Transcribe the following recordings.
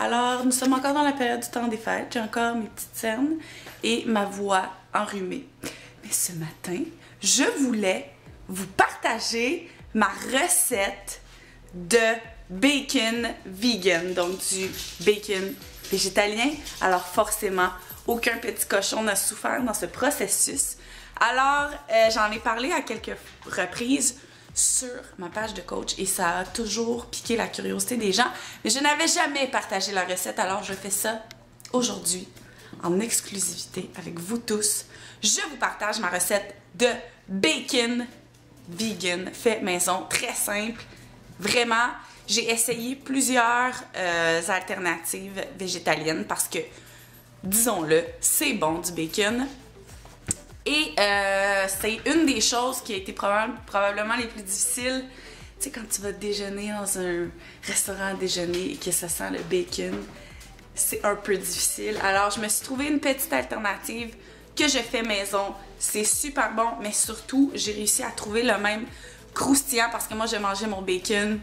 Alors, nous sommes encore dans la période du temps des fêtes. J'ai encore mes petites cernes et ma voix enrhumée. Mais ce matin, je voulais vous partager ma recette de bacon vegan, donc du bacon végétalien. Alors forcément, aucun petit cochon n'a souffert dans ce processus. Alors, j'en ai parlé à quelques reprises sur ma page de coach et ça a toujours piqué la curiosité des gens, mais je n'avais jamais partagé la recette, alors je fais ça aujourd'hui en exclusivité avec vous tous. Je vous partage ma recette de bacon vegan fait maison, très simple, vraiment. J'ai essayé plusieurs alternatives végétaliennes parce que, disons-le, c'est bon du bacon. Et c'est une des choses qui a été probablement les plus difficiles. Tu sais, quand tu vas déjeuner dans un restaurant à déjeuner et que ça sent le bacon, c'est un peu difficile. Alors, je me suis trouvé une petite alternative que je fais maison. C'est super bon, mais surtout, j'ai réussi à trouver le même croustillant parce que moi, j'ai mangé mon bacon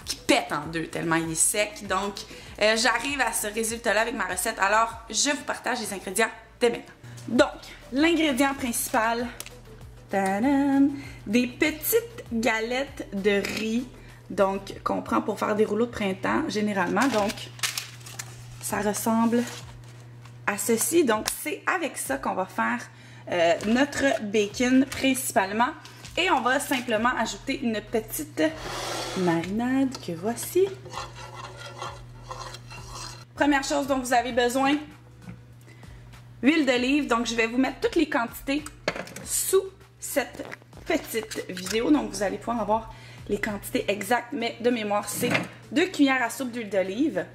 qui pète en deux tellement il est sec. Donc, j'arrive à ce résultat-là avec ma recette. Alors, je vous partage les ingrédients dès maintenant. Donc, l'ingrédient principal, tadam, des petites galettes de riz, donc qu'on prend pour faire des rouleaux de printemps généralement. Donc, ça ressemble à ceci. Donc, c'est avec ça qu'on va faire notre bacon principalement. Et on va simplement ajouter une petite marinade que voici. Première chose dont vous avez besoin, huile d'olive. Donc, je vais vous mettre toutes les quantités sous cette petite vidéo. Donc, vous allez pouvoir avoir les quantités exactes, mais de mémoire, c'est 2 cuillères à soupe d'huile d'olive.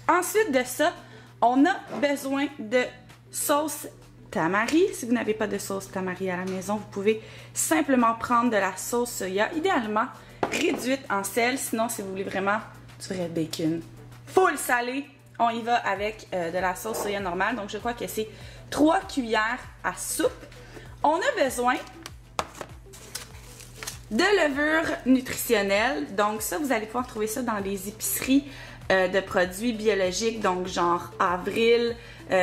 Ensuite de ça, on a besoin de sauce tamari. Si vous n'avez pas de sauce tamari à la maison, vous pouvez simplement prendre de la sauce soya, idéalement réduite en sel. Sinon, si vous voulez vraiment du vrai bacon full salé, on y va avec de la sauce soya normale. Donc, je crois que c'est 3 cuillères à soupe. On a besoin de levure nutritionnelle. Donc, ça, vous allez pouvoir trouver ça dans les épiceries de produits biologiques. Donc, genre Avril,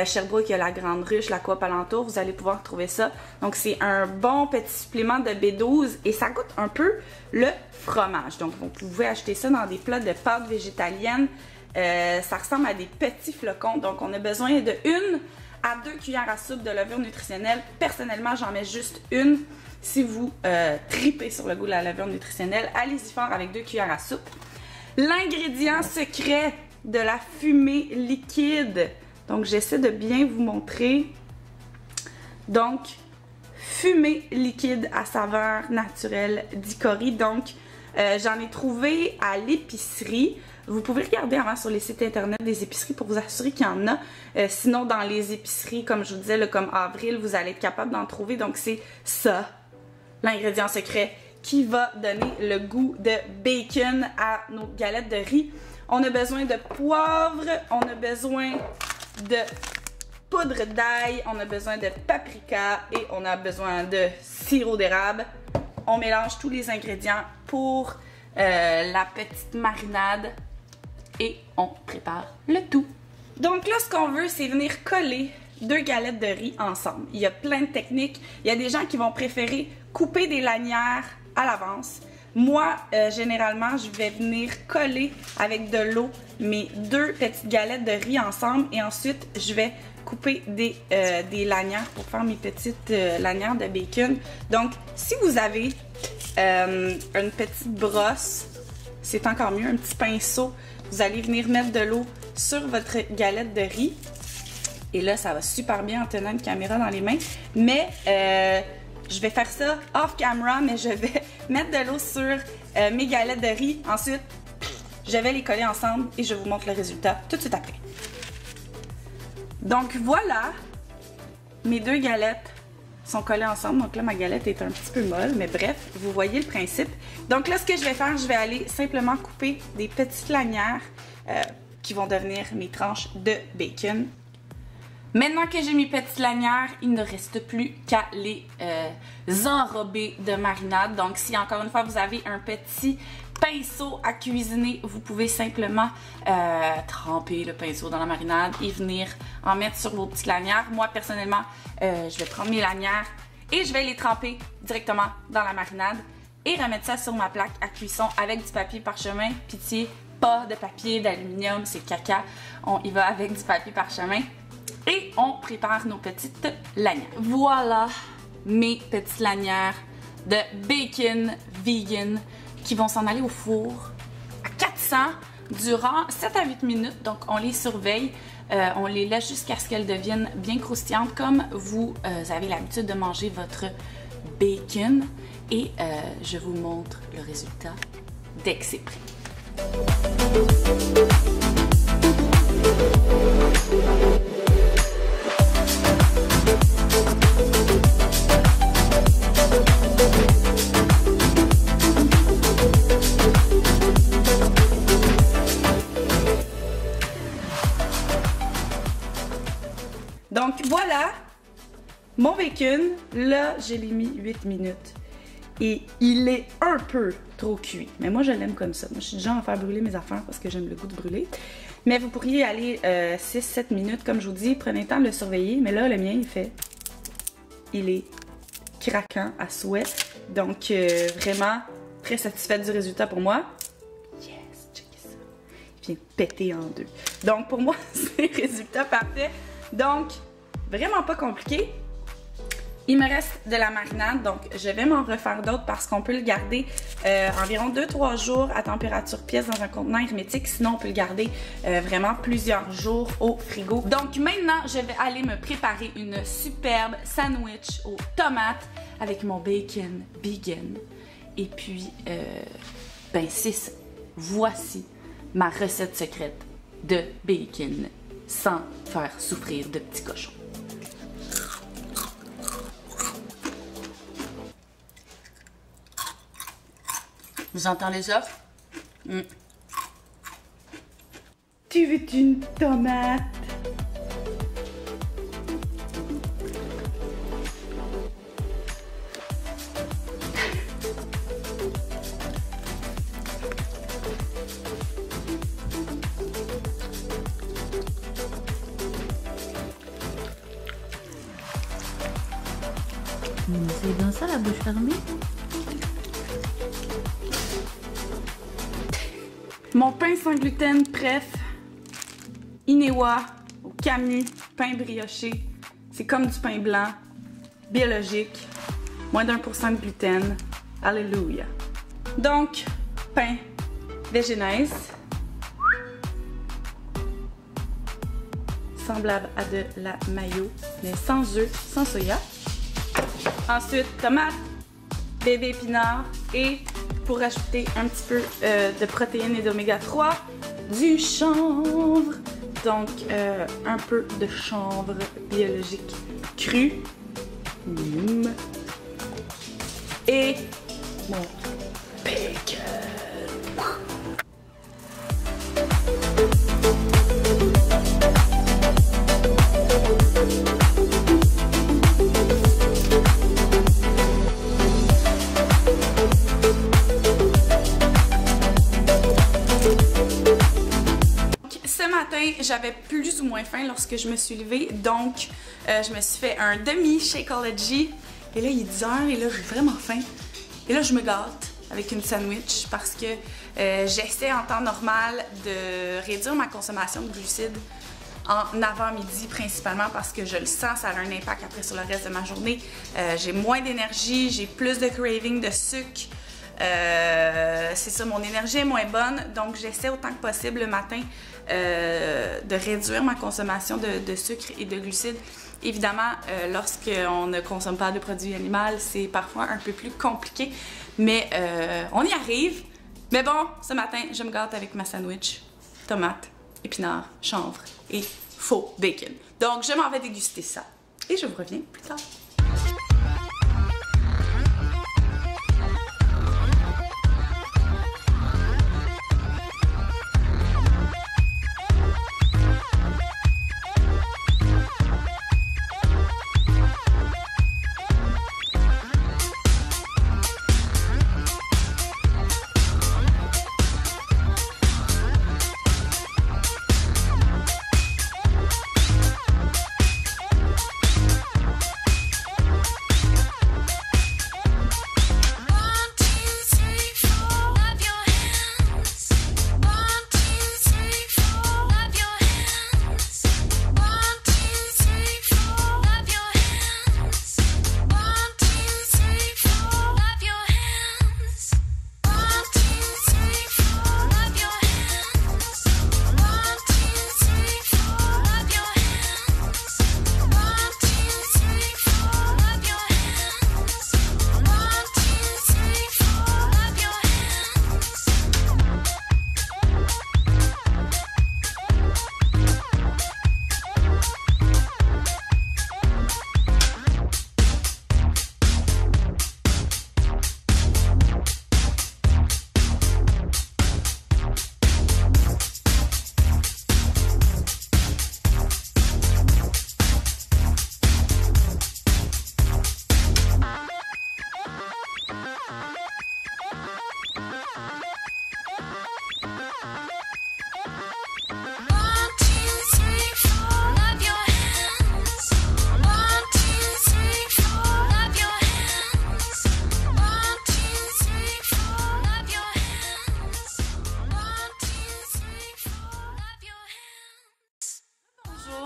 Sherbrooke, il y a la Grande Ruche, la Coop alentour. Vous allez pouvoir trouver ça. Donc, c'est un bon petit supplément de B12 et ça goûte un peu le fromage. Donc, vous pouvez acheter ça dans des plats de pâtes végétaliennes. Ça ressemble à des petits flocons. Donc, on a besoin de 1 à 2 cuillères à soupe de levure nutritionnelle. Personnellement, j'en mets juste une. Si vous tripez sur le goût de la levure nutritionnelle, allez-y fort avec 2 cuillères à soupe. L'ingrédient secret de la fumée liquide. Donc, j'essaie de bien vous montrer. Donc, fumée liquide à saveur naturelle d'Icori. Donc, j'en ai trouvé à l'épicerie. Vous pouvez regarder avant sur les sites internet des épiceries pour vous assurer qu'il y en a. Sinon, dans les épiceries, comme je vous disais, là, comme Avril, vous allez être capable d'en trouver. Donc, c'est ça, l'ingrédient secret qui va donner le goût de bacon à nos galettes de riz. On a besoin de poivre, on a besoin de poudre d'ail, on a besoin de paprika et on a besoin de sirop d'érable. On mélange tous les ingrédients pour la petite marinade et on prépare le tout. Donc là, ce qu'on veut, c'est venir coller 2 galettes de riz ensemble. Il y a plein de techniques. Il y a des gens qui vont préférer couper des lanières à l'avance. Moi, généralement, je vais venir coller avec de l'eau mes 2 petites galettes de riz ensemble et ensuite, je vais couper des lanières pour faire mes petites lanières de bacon. Donc, si vous avez une petite brosse, c'est encore mieux, un petit pinceau, vous allez venir mettre de l'eau sur votre galette de riz. Et là, ça va super bien en tenant une caméra dans les mains. Mais je vais faire ça off camera, mais je vais mettre de l'eau sur mes galettes de riz. Ensuite, je vais les coller ensemble et je vous montre le résultat tout de suite après. Donc voilà, mes 2 galettes sont collées ensemble. Donc là, ma galette est un petit peu molle, mais bref, vous voyez le principe. Donc là, ce que je vais faire, je vais aller simplement couper des petites lanières qui vont devenir mes tranches de bacon. Maintenant que j'ai mes petites lanières, il ne reste plus qu'à les enrober de marinade. Donc si encore une fois vous avez un petit pinceau à cuisiner, vous pouvez simplement tremper le pinceau dans la marinade et venir en mettre sur vos petites lanières. Moi, personnellement, je vais prendre mes lanières et je vais les tremper directement dans la marinade et remettre ça sur ma plaque à cuisson avec du papier parchemin. Pitié, pas de papier d'aluminium, c'est caca. On y va avec du papier parchemin et on prépare nos petites lanières. Voilà mes petites lanières de bacon vegan qui vont s'en aller au four à 400 durant 7 à 8 minutes. Donc, on les surveille. On les laisse jusqu'à ce qu'elles deviennent bien croustillantes comme vous avez l'habitude de manger votre bacon. Et je vous montre le résultat dès que c'est prêt. Donc voilà, mon bacon, là je l'ai mis 8 minutes et il est un peu trop cuit. Mais moi je l'aime comme ça, moi je suis du genre à faire brûler mes affaires parce que j'aime le goût de brûler. Mais vous pourriez aller 6-7 minutes comme je vous dis, prenez le temps de le surveiller. Mais là le mien il est craquant à souhait. Donc vraiment très satisfaite du résultat pour moi. Yes, checkez ça, il vient péter en deux. Donc pour moi c'est résultat parfait. Donc, vraiment pas compliqué. Il me reste de la marinade, donc je vais m'en refaire d'autres parce qu'on peut le garder environ 2-3 jours à température pièce dans un contenant hermétique. Sinon, on peut le garder vraiment plusieurs jours au frigo. Donc maintenant, je vais aller me préparer une superbe sandwich aux tomates avec mon bacon vegan. Et puis, ben c'est ça. Voici ma recette secrète de bacon sans faire souffrir de petits cochons. Vous entendez ça? Tu veux une tomate? C'est bien ça la bouche fermée. Mon pain sans gluten, bref, Inewa, au Camus, pain brioché. C'est comme du pain blanc, biologique, moins d'1% de gluten. Alléluia. Donc, pain végénèse, semblable à de la mayo, mais sans œufs, sans soya. Ensuite, tomate, bébé épinard et pour rajouter un petit peu de protéines et d'oméga 3, du chanvre. Donc, un peu de chanvre biologique cru. Et mon bacon. J'avais plus ou moins faim lorsque je me suis levée, donc je me suis fait un demi Shakeology. Et là, il est 10h et là, j'ai vraiment faim. Et là, je me gâte avec une sandwich parce que j'essaie en temps normal de réduire ma consommation de glucides en avant-midi principalement parce que je le sens, ça a un impact après sur le reste de ma journée. J'ai moins d'énergie, j'ai plus de craving de sucre. C'est ça, mon énergie est moins bonne, donc j'essaie autant que possible le matin de réduire ma consommation de sucre et de glucides. Évidemment, lorsqu'on ne consomme pas de produits animaux, c'est parfois un peu plus compliqué, mais on y arrive. Mais bon, ce matin, je me gâte avec ma sandwich, tomate, épinards, chanvre et faux bacon. Donc, je m'en vais déguster ça et je vous reviens plus tard.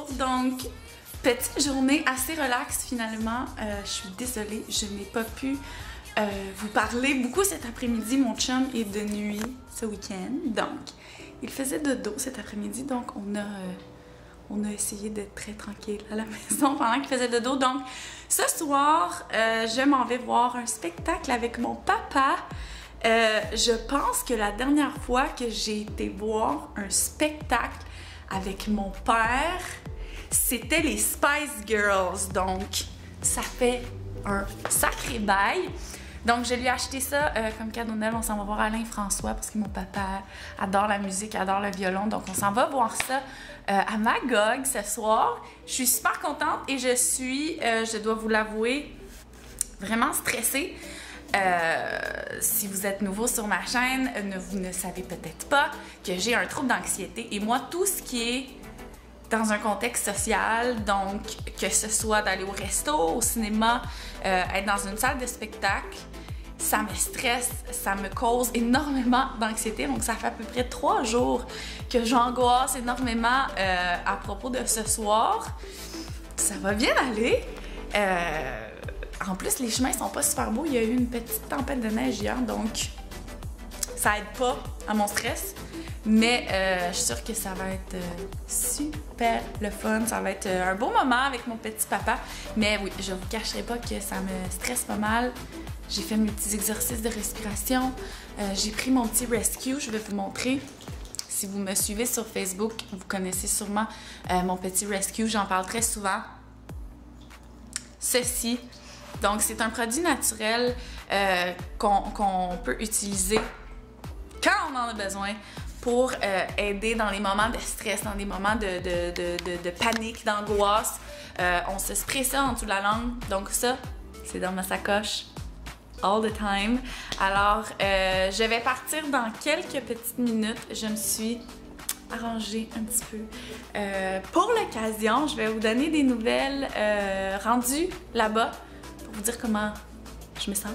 bonjour! Donc, petite journée assez relaxe finalement. Je suis désolée, je n'ai pas pu vous parler beaucoup cet après-midi. Mon chum est de nuit ce week-end, donc il faisait dodo cet après-midi, donc on a essayé d'être très tranquille à la maison pendant qu'il faisait dodo. Donc, ce soir, je m'en vais voir un spectacle avec mon papa. Je pense que la dernière fois que j'ai été voir un spectacle avec mon père, c'était les Spice Girls. Donc, ça fait un sacré bail. Donc, je lui ai acheté ça comme cadeau de Noël. On s'en va voir Alain François parce que mon papa adore la musique, adore le violon. Donc, on s'en va voir ça à Magog ce soir. Je suis super contente et je suis, je dois vous l'avouer, vraiment stressée. Si vous êtes nouveau sur ma chaîne, vous ne savez peut-être pas que j'ai un trouble d'anxiété. Et moi, tout ce qui est dans un contexte social, donc que ce soit d'aller au resto, au cinéma, être dans une salle de spectacle, ça me stresse, ça me cause énormément d'anxiété. Donc ça fait à peu près 3 jours que j'angoisse énormément à propos de ce soir. Ça va bien aller. En plus, les chemins sont pas super beaux. Il y a eu une petite tempête de neige hier, donc ça aide pas à mon stress. Mais je suis sûre que ça va être super le fun. Ça va être un beau moment avec mon petit papa. Mais oui, je vous cacherai pas que ça me stresse pas mal. J'ai fait mes petits exercices de respiration. J'ai pris mon petit rescue. Je vais vous montrer. Si vous me suivez sur Facebook, vous connaissez sûrement mon petit rescue. J'en parle très souvent. Ceci. Donc, c'est un produit naturel qu'on peut utiliser quand on en a besoin pour aider dans les moments de stress, dans les moments de panique, d'angoisse. On se spray ça en dessous de la langue. Donc ça, c'est dans ma sacoche all the time. Alors, je vais partir dans quelques petites minutes. Je me suis arrangée un petit peu. Pour l'occasion, je vais vous donner des nouvelles rendues là-bas pour vous dire comment je me sens,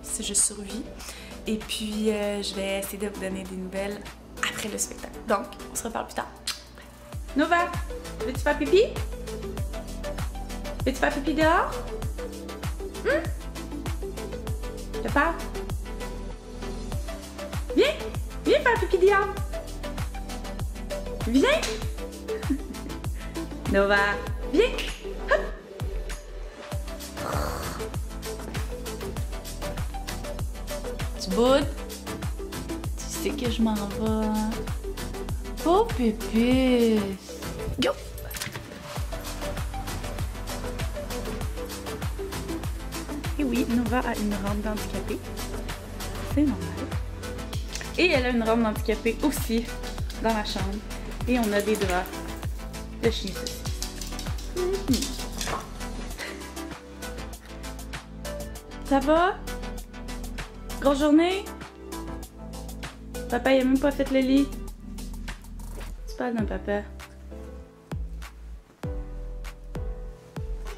si je survis. Et puis, je vais essayer de vous donner des nouvelles après le spectacle. Donc, on se reparle plus tard. Nova, veux-tu faire pipi? Veux-tu faire pipi dehors? Je te parle? Viens! Viens faire pipi dehors! Viens! Nova, viens! Hop! Tu boudes? Tu sais que je m'en vais. Oh, pépé! Go! Et oui, Nova a une rampe d'handicapé. C'est normal. Et elle a une rampe d'handicapé aussi dans la chambre. Et on a des draps de chien saucisse. Ça va? Grosse journée? Papa, il a même pas fait le lit. Tu parles d'un papa.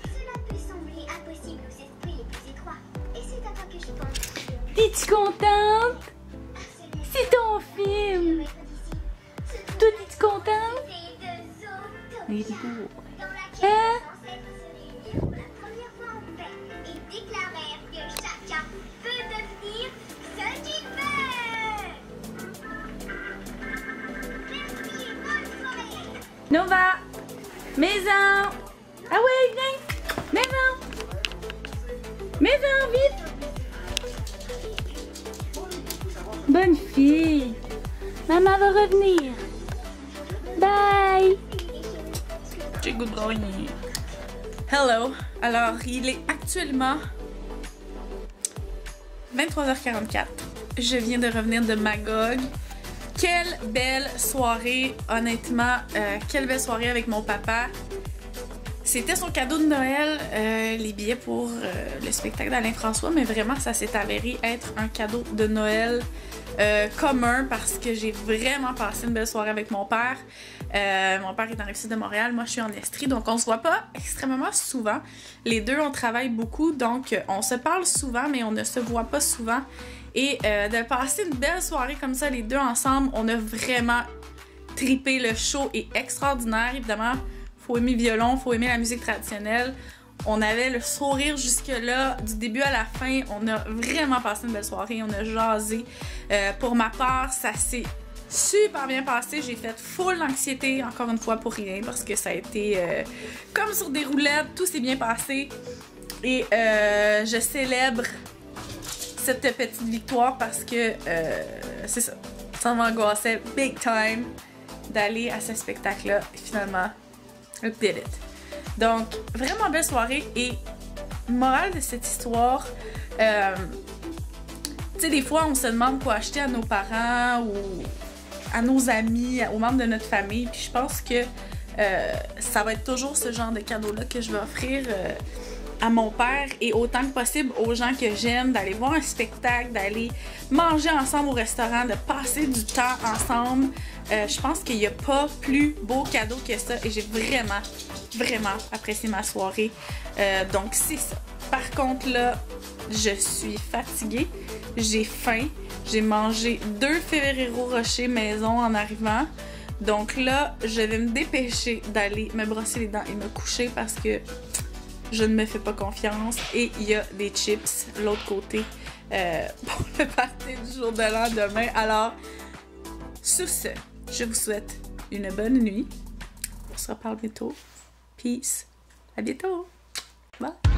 Cela peut sembler impossible aux esprits les plus étroits. Et c'est à toi que je pense. Es-tu contente? C'est ton film! Toi, es-tu contente? Les deux. Dans laquelle les ancêtres se réunirent pour la première fois en paix et déclarèrent que chacun peut devenir ce qu'il veut. Merci et bonne soirée. Nova! Maison! Ah ouais, viens! Maison! Maison, vite! Bonne fille! Maman va revenir! Bye! J'ai goût de rien. Hello! Alors, il est actuellement 23h44. Je viens de revenir de Magog. Quelle belle soirée, honnêtement. Quelle belle soirée avec mon papa. C'était son cadeau de Noël, les billets pour le spectacle d'Alain François, mais vraiment, ça s'est avéré être un cadeau de Noël commun parce que j'ai vraiment passé une belle soirée avec mon père. Mon père est dans le sud de Montréal, moi je suis en Estrie, donc on se voit pas extrêmement souvent. Les deux, on travaille beaucoup, donc on se parle souvent, mais on ne se voit pas souvent. Et de passer une belle soirée comme ça, les deux ensemble, on a vraiment trippé. Le show est extraordinaire, évidemment. faut aimer le violon, faut aimer la musique traditionnelle. On avait le sourire jusque-là, du début à la fin. On a vraiment passé une belle soirée, on a jasé. Pour ma part, ça s'est super bien passé. J'ai fait full anxiété, encore une fois, pour rien, parce que ça a été comme sur des roulettes, tout s'est bien passé. Et je célèbre cette petite victoire parce que c'est ça. Ça m'angoissait big time d'aller à ce spectacle-là. Et finalement, I did it. Donc, vraiment belle soirée. Et morale de cette histoire, tu sais, des fois, on se demande quoi acheter à nos parents ou à nos amis, aux membres de notre famille. Puis je pense que ça va être toujours ce genre de cadeau-là que je vais offrir à mon père et autant que possible aux gens que j'aime, d'aller voir un spectacle, d'aller manger ensemble au restaurant, de passer du temps ensemble. Je pense qu'il n'y a pas plus beau cadeau que ça et j'ai vraiment apprécié ma soirée. Donc c'est ça. Par contre là, je suis fatiguée, j'ai faim, j'ai mangé 2 Ferrero Rocher maison en arrivant. Donc là, je vais me dépêcher d'aller me brosser les dents et me coucher parce que je ne me fais pas confiance. Et il y a des chips l'autre côté pour le party du jour de l'an demain. Alors, sur ce, je vous souhaite une bonne nuit. On se reparle bientôt. Peace. À bientôt. Bye.